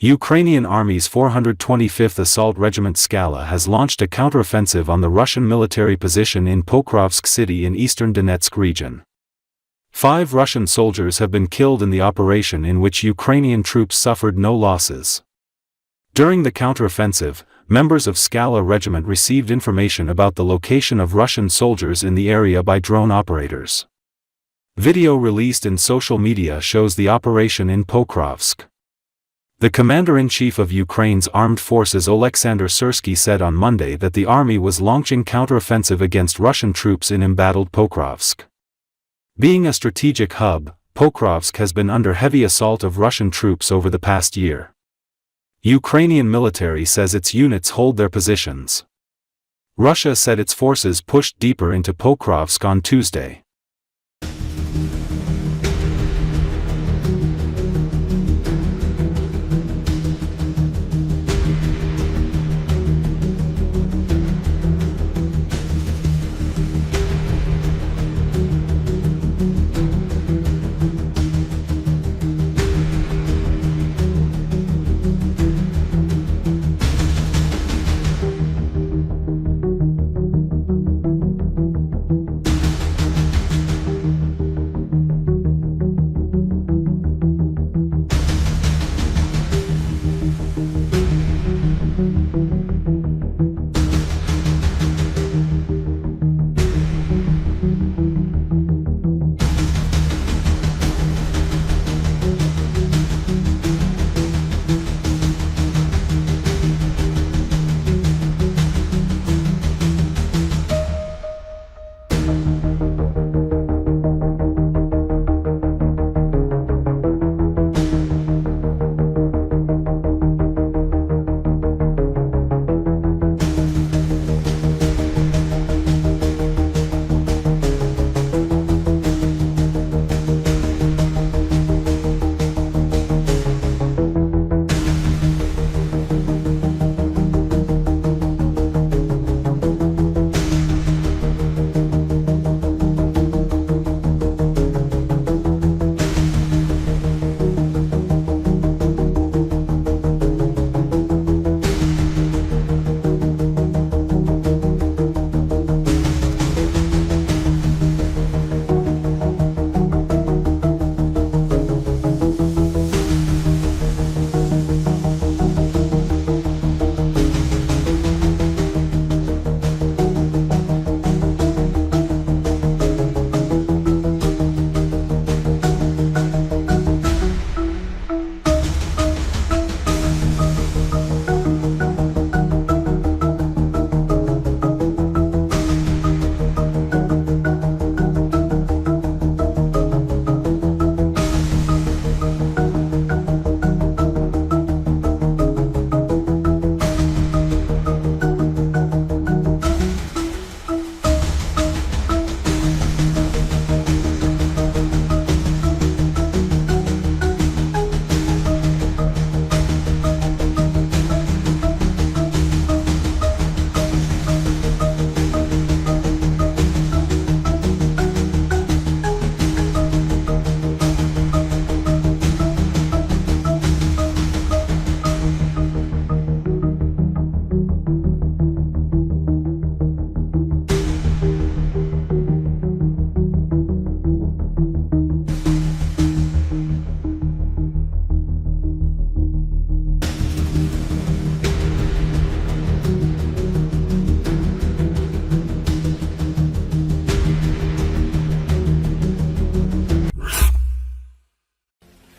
Ukrainian Army's 425th Assault Regiment Skala has launched a counteroffensive on the Russian military position in Pokrovsk city in eastern Donetsk region. 5 Russian soldiers have been killed in the operation, in which Ukrainian troops suffered no losses. During the counteroffensive, members of Skala Regiment received information about the location of Russian soldiers in the area by drone operators. Video released in social media shows the operation in Pokrovsk. The Commander-in-Chief of Ukraine's armed forces Oleksandr Syrsky said on Monday that the army was launching counteroffensive against Russian troops in embattled Pokrovsk. Being a strategic hub, Pokrovsk has been under heavy assault of Russian troops over the past year. Ukrainian military says its units hold their positions. Russia said its forces pushed deeper into Pokrovsk on Tuesday.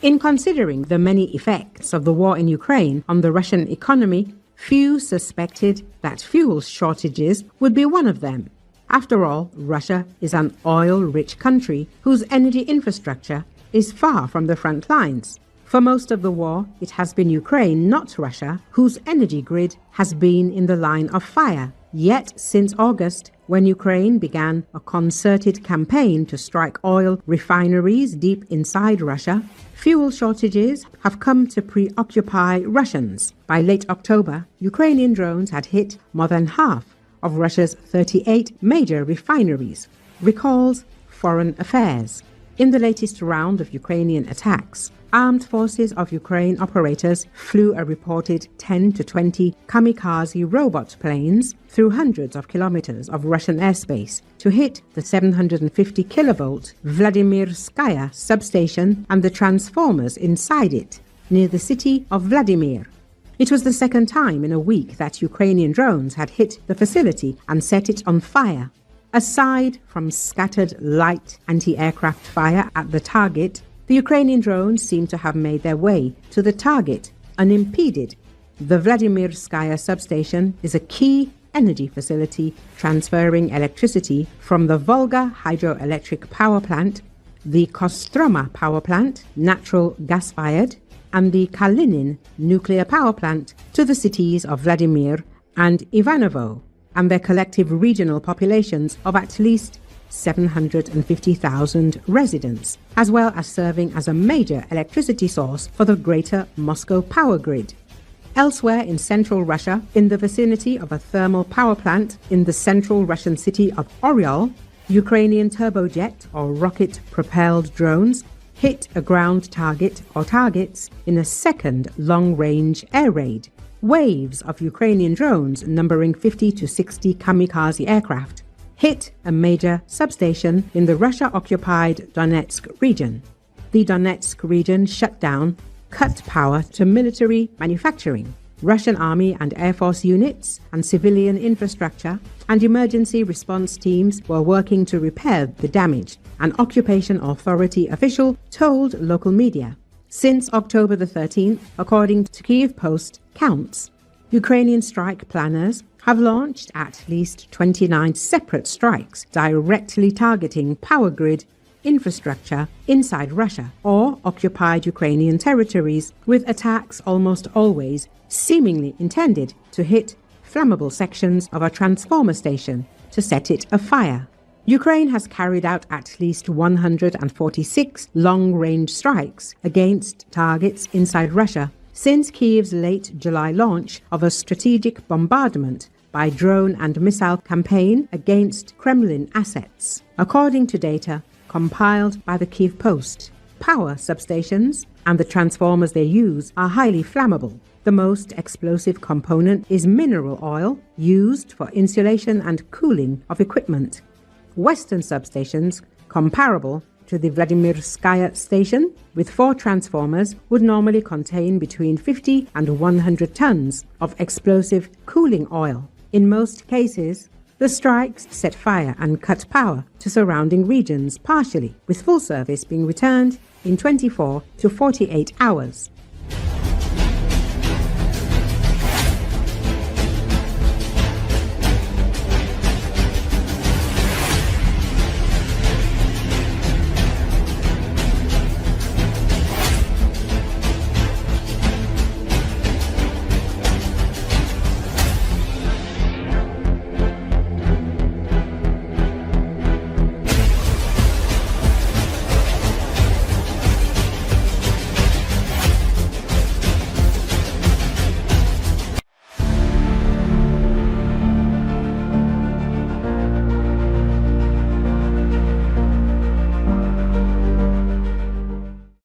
In considering the many effects of the war in Ukraine on the Russian economy, few suspected that fuel shortages would be one of them. After all, Russia is an oil-rich country whose energy infrastructure is far from the front lines. For most of the war, it has been Ukraine, not Russia, whose energy grid has been in the line of fire. Yet, since August, when Ukraine began a concerted campaign to strike oil refineries deep inside Russia, fuel shortages have come to preoccupy Russians. By late October, Ukrainian drones had hit more than half of Russia's 38 major refineries, recalls Foreign Affairs. In the latest round of Ukrainian attacks, armed forces of Ukraine operators flew a reported 10 to 20 kamikaze robot planes through hundreds of kilometers of Russian airspace to hit the 750 kilovolt Vladimirskaya substation and the transformers inside it, near the city of Vladimir. It was the second time in a week that Ukrainian drones had hit the facility and set it on fire. Aside from scattered light anti-aircraft fire at the target, the Ukrainian drones seem to have made their way to the target unimpeded. The Vladimirskaya substation is a key energy facility transferring electricity from the Volga hydroelectric power plant, the Kostroma power plant, natural gas-fired, and the Kalinin nuclear power plant to the cities of Vladimir and Ivanovo, and their collective regional populations of at least 750,000 residents, as well as serving as a major electricity source for the greater Moscow power grid. Elsewhere in central Russia, in the vicinity of a thermal power plant in the central Russian city of Oryol, Ukrainian turbojet or rocket-propelled drones hit a ground target or targets in a second long-range air raid. Waves of Ukrainian drones numbering 50 to 60 kamikaze aircraft hit a major substation in the Russia-occupied Donetsk region. The Donetsk region shut down, cut power to military manufacturing. Russian Army and Air Force units and civilian infrastructure and emergency response teams were working to repair the damage, an occupation authority official told local media. Since October the 13th, according to Kyiv Post counts, Ukrainian strike planners have launched at least 29 separate strikes directly targeting power grid infrastructure inside Russia or occupied Ukrainian territories, with attacks almost always seemingly intended to hit flammable sections of a transformer station to set it afire. Ukraine has carried out at least 146 long-range strikes against targets inside Russia since Kyiv's late July launch of a strategic bombardment by drone and missile campaign against Kremlin assets. According to data compiled by the Kyiv Post, power substations and the transformers they use are highly flammable. The most explosive component is mineral oil used for insulation and cooling of equipment. Western substations, comparable to the Vladimirskaya station, with 4 transformers, would normally contain between 50 and 100 tons of explosive cooling oil. In most cases, the strikes set fire and cut power to surrounding regions partially, with full service being returned in 24 to 48 hours.